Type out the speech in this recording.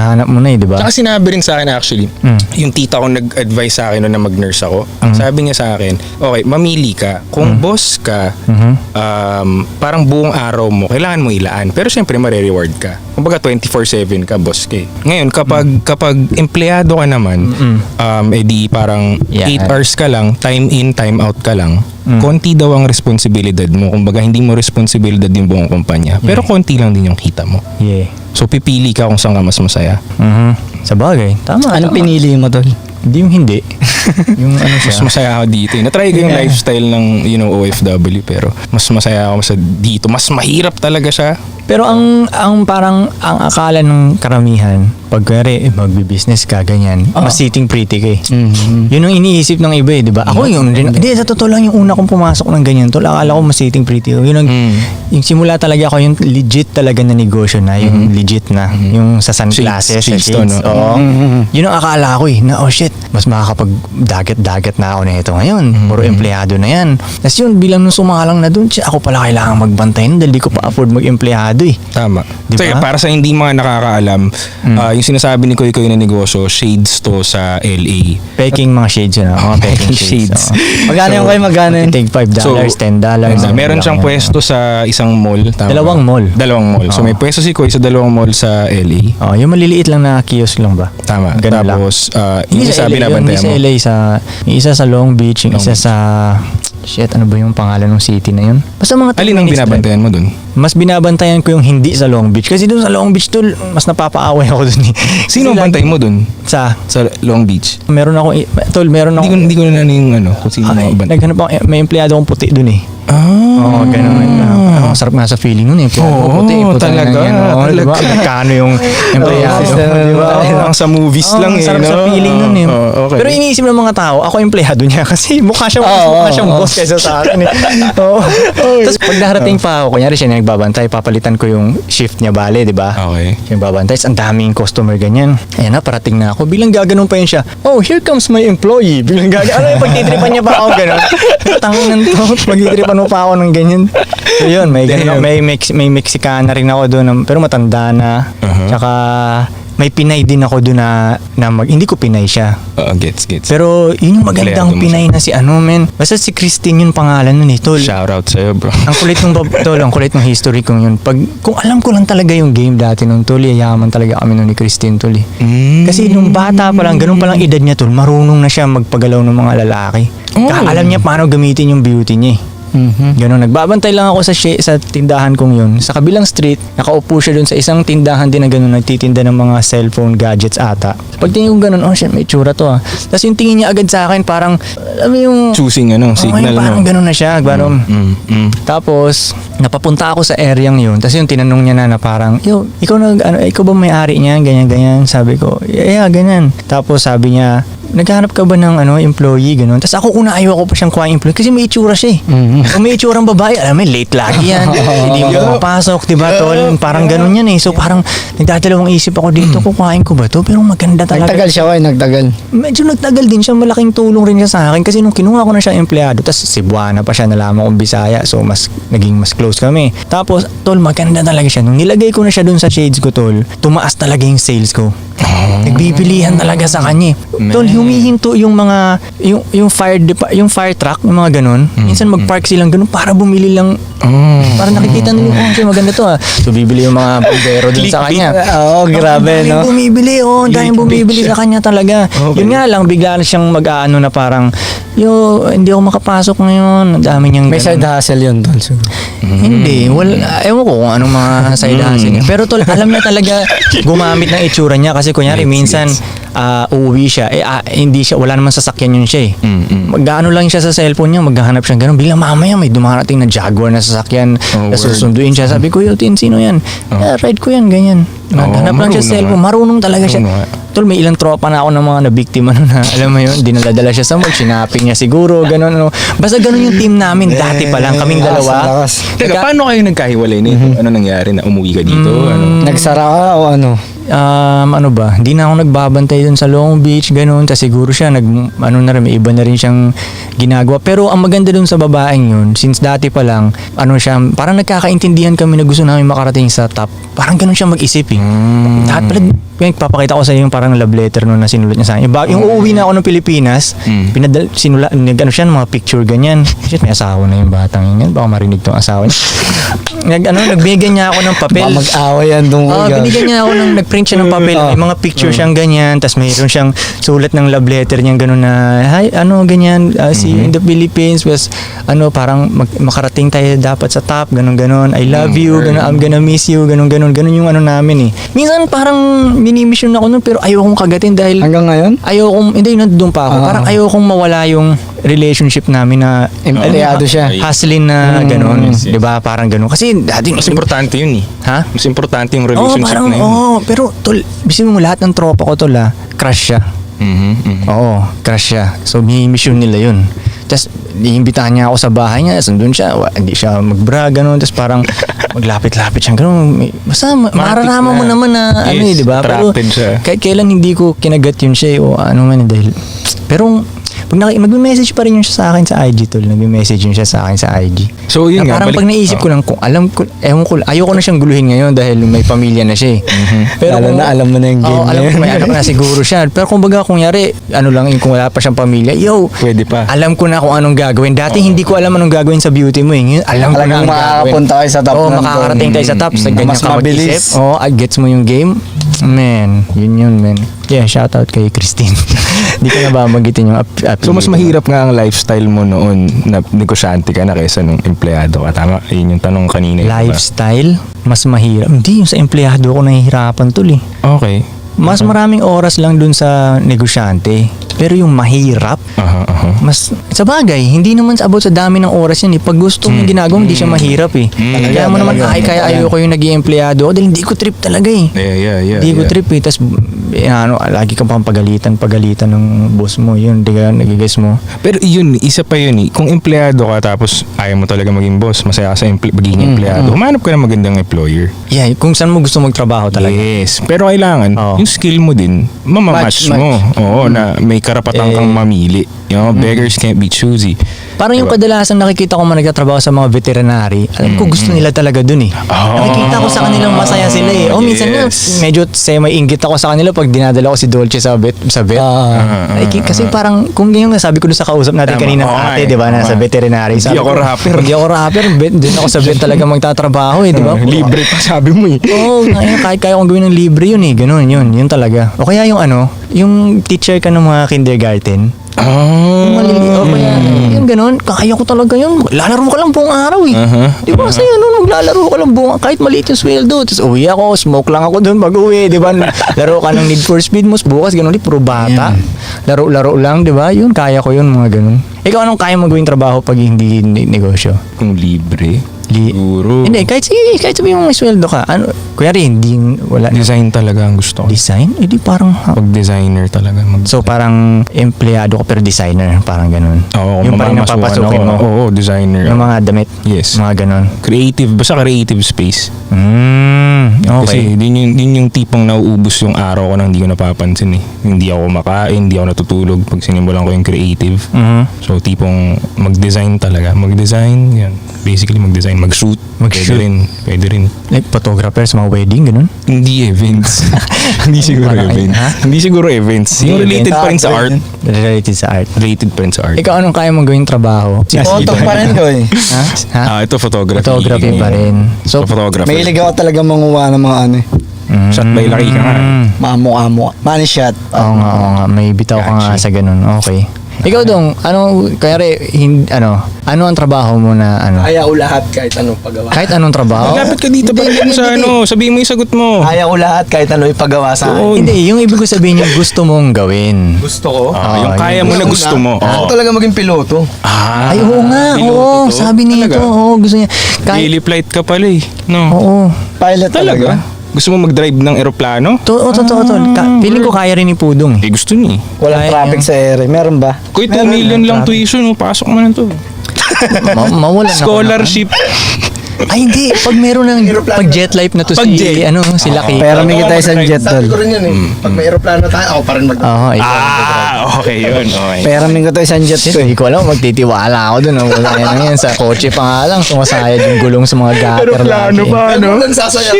hinahanap mo na di ba? Tsaka sinabi rin sa akin actually, yung tita ko nag-advise sa akin na mag-nurse ako. Sabi niya sa akin, okay, mamili ka. Kung boss ka, parang buong araw mo, kailangan mo ilaan. Pero syempre, mare-reward ka. Kumbaga 24/7 ka, boss ka. Ngayon, kapag empleyado ka naman, edi parang 8 hours ka lang, time in, time out ka lang. Konti daw ang responsibilidad mo. Kumbaga, hindi mo responsibilidad yung buong kumpanya. Pero konti lang din yung kita mo. So, pipili ka kung saan ka mas masaya. Sa bagay. Tama. Anong pinili mo, tol? Hindi yung hindi. Yung ano siya. Mas masaya ako dito. Na-try ko yung lifestyle ng, OFW, pero mas masaya ako sa dito. Mas mahirap talaga siya. Pero ang akala ng karamihan, pag magbi-business ka, ganyan, mas sitting pretty ka eh. Yun ang iniisip ng iba di ba? Ako yun rin. Hindi, sa totoo lang yung una kong pumasok ng ganyan, tol, akala ko mas sitting pretty. Yun ang, yung simula talaga ako, yung legit talaga na negosyo na, yung legit na, yung sa sunglasses, sa shades. Oo. Yun ang akala ko eh, na oh shit, mas makakapag-dagat na ako na ito ngayon. Puro empleyado na yan. Tapos yun, bilang nung sumalang na dun, ako pala kailangan magbantay dahil di ko pa afford mag-empleyado eh. Tama. Diba? So, para sa hindi mga nakakaalam, yung sinasabi ni Koy na negosyo, shades to sa LA. Peking mga shades yun. Mga peking shades. Magkano yung kayo, magkano yun? Take $5, $10. Meron siyang pwesto sa isang mall. Tama. Dalawang mall. So may pwesto si Koy sa dalawang mall sa LA. Yung maliliit lang na kiosk lang ba? Tama. Ganun Tapos, yung isa binabantayan mo. LA yung isa sa Long Beach, yung isa sa... Shit, ano ba yung pangalan ng city na yun? Basta mga alin ang binabantayan mo dun? Mas binabantayan ko yung hindi sa Long Beach. Kasi dun sa Long Beach, tol, mas napapaaway ako dun eh. Sino ang bantay mo dun? Sa Long Beach? Meron ako, tol, meron ako. Hindi ko na yung kung sino ang bantay. Naghanap ako, may empleyado akong puti dun eh. Oo, ganun. Ang sarap nga sa feeling nun eh. Puti talaga. Diba? Magkano yung empleyado. Diba? Ang sa movies lang eh. Sarap sa feeling nun eh. Okay. Pero iniisip ng mga tao, ako empleyado niya kasi mukha siyang boss kaysa sa akin eh. Tapos pag darating pa ako, kunyari siya na nagbabantay, papalitan ko yung shift niya bale, di ba? Okay. Siya nagbabantay, ang daming customer ganyan. Ayan na, parating na ako. Bilang gaganon pa yun siya, oh, here comes my employee. Bilang gaganon, pagtitripan niya pa ako ganon. Tanginan to, magtitripan mo pa ako ng ganyan. So yun, may Mexicana rin ako doon, pero matanda na. Tsaka may Pinay din ako doon na hindi ko Pinay siya. Gets. Pero yun yung magandang Pinay na si men. Basta si Christine yung pangalan nun eh, tol. Shoutout sa'yo, bro. Ang kulit ng history kong yun. Kung alam ko lang talaga yung game dati nung tol, yayaman talaga kami nun ni Christine, tol eh. Kasi nung bata pa lang, ganun pa lang edad niya, tol, marunong na siya magpagalaw ng mga lalaki. Alam niya paano gamitin yung beauty niya eh. Ganun, nagbabantay lang ako sa tindahan kong yun. Sa kabilang street, nakaupo siya dun sa isang tindahan din na ganun, nagtitinda ng mga cellphone gadgets ata. Pag tingin ko ganun, oh shit, may tsura to ah. Tapos yung tingin niya agad sa akin, parang, alam mo yung... choosing signal parang ganun na siya. Tapos, napapunta ako sa area yun. Tapos yung tinanong niya na parang, ikaw ba may-ari niya? Ganyan. Sabi ko, yeah, ganyan. Tapos sabi niya, naghahanap ka ba ng employee, gano'n? Tapos ako ayaw ko pa siyang kuha employee kasi may itsura siya eh. Kung may itsurang babae, alam mo, late lagi yan. Hindi mo mapasok, diba, tol? Parang gano'n yan eh. So parang nagdadalawang isip ako dito, kukuhain ko ba to? Pero maganda talaga. Nagtagal siya, nagtagal. Medyo nagtagal din siya, malaking tulong rin siya sa akin kasi nung kinuha ko na siya empleyado, tapos Cebuana pa siya, nalaman kong Bisaya, so naging mas close kami. Tapos, tol, maganda talaga siya. Nung nilagay ko na siya dun sa shades ko, tol, tumaas talaga yung sales ko. Nagbibilihan talaga sa kanya. Tol, humihinto yung mga yung fire truck, yung mga ganun. Minsan mag-park silang ganun para bumili lang. Para nakikita nila, oh, maganda to ah. So bibili yung mga bombero dun sa kanya. Grabe, no? Daming bumibili sa kanya talaga. Yun nga lang, bigla siyang mag-aano na parang, hindi ako makapasok ngayon. Ang dami niyang may side hustle yun, tol. Hindi, ewan ko kung anong mga side hustle niya. Pero tol, alam niya talaga gumamit ng itsura niya kasi kunyari minsan uuwi siya, hindi siya, wala naman sasakyan yun siya eh. Mag-ano lang siya sa cellphone niya, maghahanap siya ganun. Bilang mamaya may dumarating na Jaguar na sasakyan, susunduin siya. Sabi ko, Tin, sino yan? Ride ko yan, ganyan. Naghanap lang siya sa cellphone, marunong talaga siya. Tol, may ilang tropa na ako ng mga nabiktima na, alam mo yun, dinaladala siya sa mall, sinaping niya siguro, gano'n. Basta gano'n yung team namin, dati pa lang, kaming dalawa. Teka, paano kayo nagkahiwalay nito? Ano nangyari na umuwi ka dito? Nagsara ka o ano? Hindi na ako nagbabantay dun sa Long Beach, gano'n. Tapos siguro siya, may iba na rin siyang ginagawa. Pero ang maganda dun sa babaeng yun, since dati pa lang, parang nagkakaintindihan kami na gusto namin makarating sa top. Parang gano'n siya mag-isip eh. Dapat pala, papakita ko sa iyo yung parang love letter no na sinulat niya sa akin. Yung uuwi na ako ng Pilipinas, nag-ano siya ng mga picture ganyan. Shit, may asawa na yung batang yun. Baka marinig tong asawa niya. Nagbigyan niya ako ng papel. Baka mag-away yan doon. Binigyan niya ako nag-print siya ng papel. May mga picture siyang ganyan. Tapos mayroon siyang sulat ng love letter niyang gano'n na, hi, ganyan, see you in the Philippines was, parang makarating tayo dapat sa top, gano'n. I love you, gano'n, I'm gonna miss you, gano'n yung namin eh. Minsan parang minimission ako nun, pero ayokong kagatin dahil Hanggang ngayon? hindi, nandun pa ako. Parang ayokong mawala yung relationship namin na Empleyado siya. hustling na gano'n. Yes. Diba? Parang gano'n. Kasi dati, Mas importante yun eh. ha? Mas importante yung Oo, relationship parang, na yun. pero tol, bisin mo lahat ng tropa ko tol crush siya. Oo, crush siya. So, mission nila yun. Tapos, iimbitahan niya ako sa bahay niya, sundun siya, hindi siya mag-bra, gano'n. Tapos parang maglapit-lapit siya, gano'n. Basta, mararama mo naman na, Yes, di ba? Pero, attracted siya. kahit kailan hindi ko kinagat yun siya, o ano man, dahil, pero, pag magme-message pa rin yun siya sa akin sa IG tol. Nagme-message yun siya sa akin sa IG. So, yun nga. Parang pag naisip ko lang, kung alam ko, ewan ko, ayoko na siyang guluhin ngayon dahil may pamilya na siya eh. Pero Lalo na alam mo na yung game alam na ko yun. may anak na siguro siya. Pero kung baga, kung yari, kung wala pa siyang pamilya, Pwede pa. alam ko na kung anong gagawin. Dati hindi ko alam anong gagawin sa beauty mo eh. Ngayon, alam ko na Talagang ang gagawin. makakapunta kayo sa top Oo, ng makakarating tayo sa top. Sa ganyan Mas ka mabilis. mag-isip. Oo, gets mo yung game. Man, yun, man. Yeah, shout out kay Christine. Hindi ka na ba magitin yung So, mas mahirap nga ang lifestyle mo noon na negosyante ka na kaysa nung empleyado ka. Tama? Yun yung tanong kanina. lifestyle, mas mahirap. Hindi, yung sa empleyado ako nahihirapan tol eh. Okay. Mas maraming oras lang dun sa negosyante. Pero yung mahirap, Aha. mas sa bagay, hindi naman sa abot sa dami ng oras yan eh. Pag gusto mong ginagawa, hindi siya mahirap eh. Kaya mo naman, kaya ayoko yung naging empleyado ako dahil hindi ko trip talaga eh. Yeah. Hindi ko trip eh. Tapos, lagi kang pang pagalitan ng boss mo. Yun, di ka nagigess mo. Pero yun, isa pa yun eh. Kung empleyado ka tapos ayaw mo talaga maging boss, masaya ka sa magiging empleyado, humanap ka ng magandang employer. Yeah, kung saan mo gusto magtrabaho talaga. Yes. Pero kailangan, Oo. yung skill mo din, mamamatch mo. Oo, na may karapatan kang mamili. You know, beggars can't be choosy. Parang yung kadalasan nakikita ko man nagtatrabaho sa mga veterinary, alam ko gusto nila talaga dun eh. Nakikita ko sa kanilang masaya sila eh. Minsan nga, Yes. medyo semi-inggit ako sa kanila pag dinadala ko si Dolce sa vet. Kasi parang, kung ganyan sabi ko dun sa kausap natin Tama. kanina Oo nga ate, eh. di ba, Oo nasa nga. veterinary. Hindi ako rapper. Hindi ako rapper. Doon ako sa vet talaga magtatrabaho eh, di ba? Libre pa sabi mo eh. Oo, kahit kaya kong gawin ng libre yun eh. Ganun, yun talaga. O kaya yung teacher ka ng mga kindergarten, yung maliliit, o kaya, yung ganun, kaya ko talaga yun. Lalaro ka lang buong araw eh. Di ba kasi maglalaro ka lang buong, kahit maliit yung sweldo. Tapos uwi ako, smoke lang ako doon pag uwi, di ba? Laro ka ng Need for Speed mo, bukas ganun, puro bata. Laro-laro lang, di ba? Yun, kaya ko yun, mga ganun. Ikaw, anong kaya mo gawing trabaho pag hindi negosyo? Kung libre, siguro. Hindi, kahit sabihin mo may sweldo ka. Kuya rin, wala. Design talaga ang gusto ko. Design? Di parang, Pag designer talaga. so parang empleyado ko pero designer, parang ganun. Oo, Yung parang mamamasukan napapasukin ako. mo. Oo, designer. Yung mga damit. Yes. Mga ganun. Creative, basta creative space. Okay. Kasi din yung tipong nauubos yung araw ko nang hindi ko napapansin eh. Hindi ako makain, hindi ako natutulog pag sinimulan ko yung creative. So tipong mag-design talaga. Mag-design, yan. Basically mag-design, mag-shoot. Mag-shoot. Pwede rin. Like photographer sa mga wedding, ganun. Hindi events. Hindi siguro Parang, events. ha? Hindi siguro events. Yung related pa rin sa art. Related sa art. Related pa rin sa art. Ikaw, anong kaya mong gawing trabaho? Photo pa rin ko eh. Ha? Ito photography. Photography pa rin. So, photographer. May iligaw ako talaga manguha ng mga ano eh. Shot by Lucky ka nga. Mga mukha. Money shot. Oo nga. May bitaw ka nga sa ganun. Okay. Ikaw dong, ano ang trabaho mo na Kaya ko lahat kahit anong pagawa. kahit anong trabaho? Lapit ka dito pa rin sa sabihin mo yung sagot mo. Kaya ko lahat kahit ano ipagawa sa akin. Hindi, yung ibig ko sabihin yung gusto mong gawin. Gusto ko. Yung kaya mo na gusto mo. Gusto talaga maging piloto. Ay, oo nga. piloto Oo, to? sabi nito. Talaga? Oo, gusto niya. Daily flight ka pala eh. No. Oo. Pilot Talaga? talaga. Gusto mo mag-drive ng eroplano? Totoo. Feeling ko kaya rin ni Pudong eh. Eh gusto niya eh. Walang Kaya traffic yan. sa ere. Meron ba? Kuy 2 million lang tuition, pasok mo na to. Mawalan ako. Scholarship. Ay, hindi. Pag meron ng pag jet life na to Pag si, jet. si Lucky. Pero may kita isang jet Sabi ko tol. rin yun eh. Pag may aeroplano tayo, ako pa rin mag- Oo, ikaw. Okay yun. Okay. Pero may kita isang jet ko eh. Hindi ko alam, magtitiwala ako dun. Wala yan. Sa kotse pa nga lang, sumasayad yung gulong sa mga gutter. Aeroplano lagi. pa, Ano no? lang sasaya.